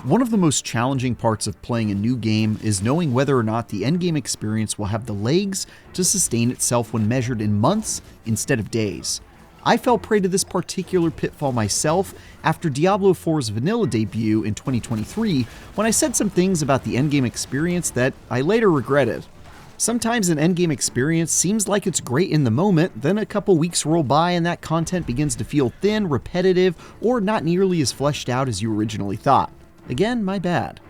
One of the most challenging parts of playing a new game is knowing whether or not the endgame experience will have the legs to sustain itself when measured in months instead of days. I fell prey to this particular pitfall myself after Diablo 4's vanilla debut in 2023 when I said some things about the endgame experience that I later regretted. Sometimes an endgame experience seems like it's great in the moment, then a couple weeks roll by and that content begins to feel thin, repetitive, or not nearly as fleshed out as you originally thought. Again, my bad.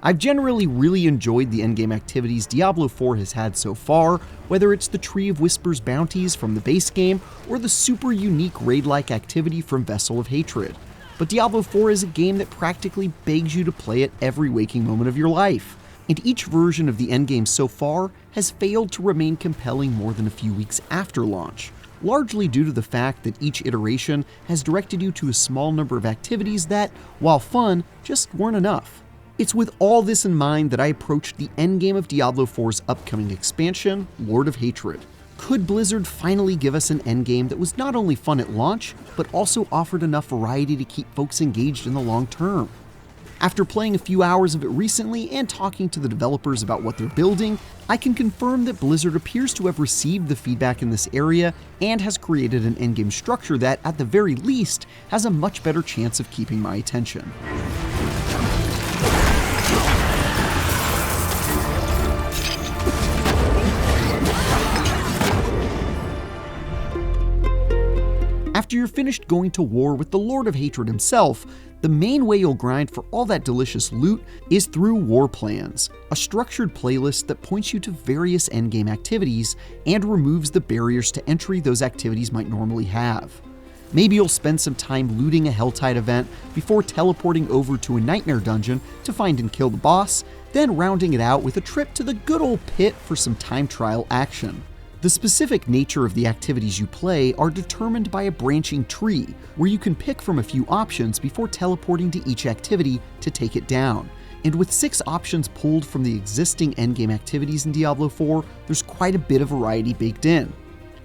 I've generally really enjoyed the endgame activities Diablo 4 has had so far, whether it's the Tree of Whispers bounties from the base game or the super unique raid-like activity from Vessel of Hatred. But Diablo 4 is a game that practically begs you to play it every waking moment of your life, and each version of the endgame so far has failed to remain compelling more than a few weeks after launch, largely due to the fact that each iteration has directed you to a small number of activities that, while fun, just weren't enough. It's with all this in mind that I approached the endgame of Diablo 4's upcoming expansion, Lord of Hatred. Could Blizzard finally give us an endgame that was not only fun at launch, but also offered enough variety to keep folks engaged in the long term? After playing a few hours of it recently and talking to the developers about what they're building, I can confirm that Blizzard appears to have received the feedback in this area and has created an endgame structure that, at the very least, has a much better chance of keeping my attention. After you're finished going to war with the Lord of Hatred himself, the main way you'll grind for all that delicious loot is through War Plans, a structured playlist that points you to various endgame activities and removes the barriers to entry those activities might normally have. Maybe you'll spend some time looting a Helltide event before teleporting over to a Nightmare dungeon to find and kill the boss, then rounding it out with a trip to the good old pit for some time trial action. The specific nature of the activities you play are determined by a branching tree, where you can pick from a few options before teleporting to each activity to take it down. And with 6 options pulled from the existing endgame activities in Diablo 4, there's quite a bit of variety baked in.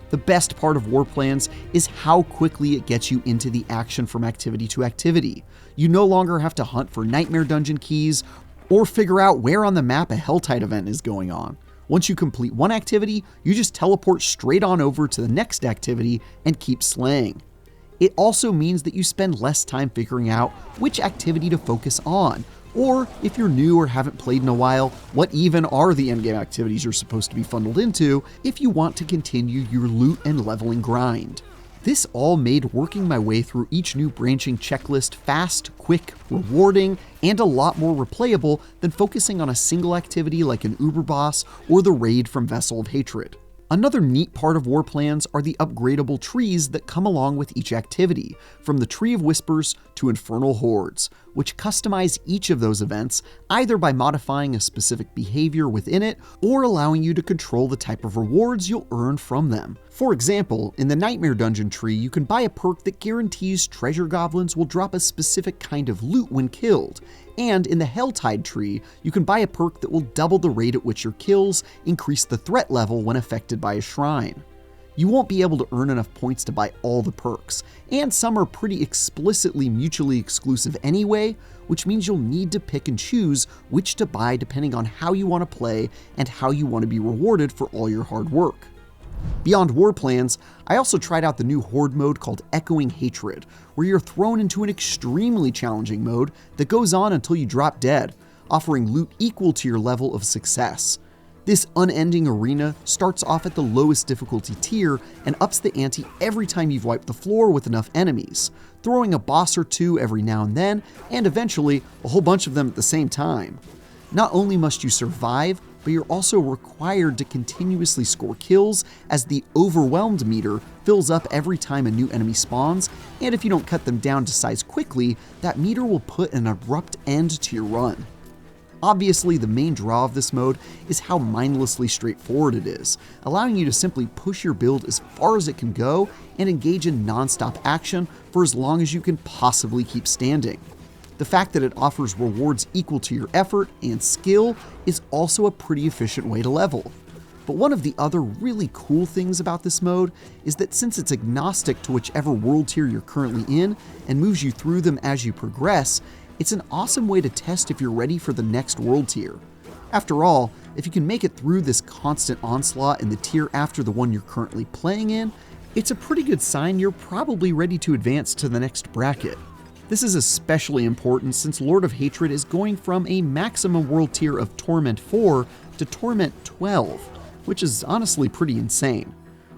The best part of War Plans is how quickly it gets you into the action from activity to activity. You no longer have to hunt for Nightmare dungeon keys or figure out where on the map a Helltide event is going on. Once you complete one activity, you just teleport straight on over to the next activity and keep slaying. It also means that you spend less time figuring out which activity to focus on, or if you're new or haven't played in a while, what even are the endgame activities you're supposed to be funneled into if you want to continue your loot and leveling grind. This all made working my way through each new branching checklist fast, quick, rewarding, and a lot more replayable than focusing on a single activity like an Uber boss or the raid from Vessel of Hatred. Another neat part of War Plans are the upgradable trees that come along with each activity, from the Tree of Whispers to Infernal Hordes, which customize each of those events either by modifying a specific behavior within it or allowing you to control the type of rewards you'll earn from them. For example, in the Nightmare Dungeon tree, you can buy a perk that guarantees treasure goblins will drop a specific kind of loot when killed, and in the Helltide tree, you can buy a perk that will double the rate at which your kills increase the threat level when affected by a shrine. You won't be able to earn enough points to buy all the perks, and some are pretty explicitly mutually exclusive anyway, which means you'll need to pick and choose which to buy depending on how you want to play and how you want to be rewarded for all your hard work. Beyond War Plans, I also tried out the new horde mode called Echoing Hatred, where you're thrown into an extremely challenging mode that goes on until you drop dead, offering loot equal to your level of success. This unending arena starts off at the lowest difficulty tier and ups the ante every time you've wiped the floor with enough enemies, throwing a boss or two every now and then, and eventually a whole bunch of them at the same time. Not only must you survive, but you're also required to continuously score kills as the overwhelmed meter fills up every time a new enemy spawns, and if you don't cut them down to size quickly, that meter will put an abrupt end to your run. Obviously, the main draw of this mode is how mindlessly straightforward it is, allowing you to simply push your build as far as it can go and engage in non-stop action for as long as you can possibly keep standing. The fact that it offers rewards equal to your effort and skill is also a pretty efficient way to level. But one of the other really cool things about this mode is that since it's agnostic to whichever world tier you're currently in and moves you through them as you progress, It's an awesome way to test if you're ready for the next world tier. After all, if you can make it through this constant onslaught in the tier after the one you're currently playing in, it's a pretty good sign you're probably ready to advance to the next bracket. This is especially important since Lord of Hatred is going from a maximum world tier of Torment 4 to Torment 12, which is honestly pretty insane.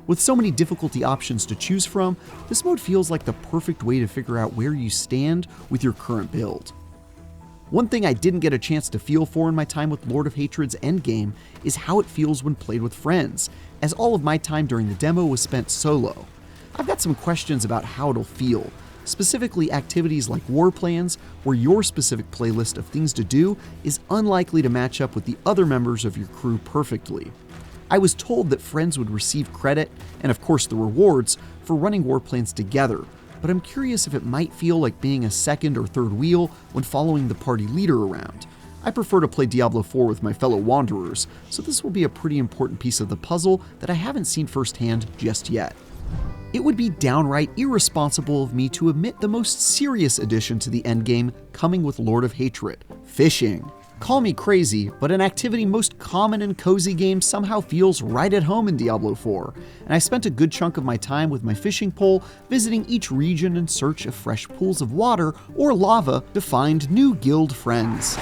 With so many difficulty options to choose from, this mode feels like the perfect way to figure out where you stand with your current build. One thing I didn't get a chance to feel for in my time with Lord of Hatred's Endgame is how it feels when played with friends, as all of my time during the demo was spent solo. I've got some questions about how it'll feel, specifically activities like war plans, where your specific playlist of things to do is unlikely to match up with the other members of your crew perfectly. I was told that friends would receive credit, and of course the rewards, for running war plans together, but I'm curious if it might feel like being a second or third wheel when following the party leader around. I prefer to play Diablo 4 with my fellow wanderers, so this will be a pretty important piece of the puzzle that I haven't seen firsthand just yet. It would be downright irresponsible of me to omit the most serious addition to the endgame coming with Lord of Hatred: fishing. Call me crazy, but an activity most common in cozy games somehow feels right at home in Diablo 4, and I spent a good chunk of my time with my fishing pole visiting each region in search of fresh pools of water or lava to find new guild friends.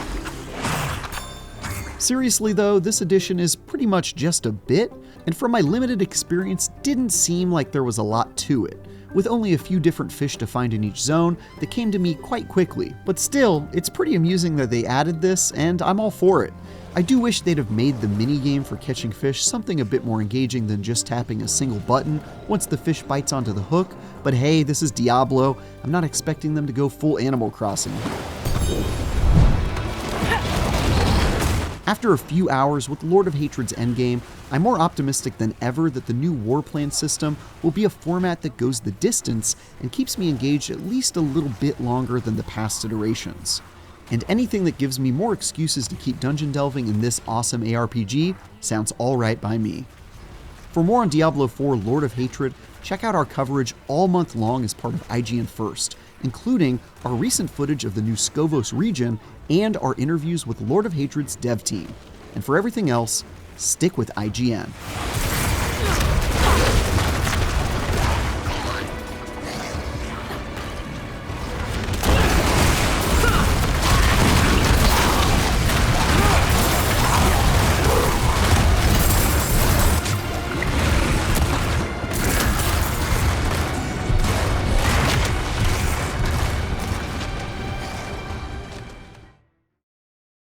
Seriously though, this edition is pretty much just a bit, and from my limited experience didn't seem like there was a lot to it, with only a few different fish to find in each zone that came to me quite quickly. But still, it's pretty amusing that they added this, and I'm all for it. I do wish they'd have made the minigame for catching fish something a bit more engaging than just tapping a single button once the fish bites onto the hook, but hey, this is Diablo. I'm not expecting them to go full Animal Crossing. After a few hours with Lord of Hatred's Endgame, I'm more optimistic than ever that the new war plan system will be a format that goes the distance and keeps me engaged at least a little bit longer than the past iterations. And anything that gives me more excuses to keep dungeon delving in this awesome ARPG sounds alright by me. For more on Diablo 4 Lord of Hatred, check out our coverage all month long as part of IGN First, including our recent footage of the new Skovos region and our interviews with Lord of Hatred's dev team. And for everything else, stick with IGN.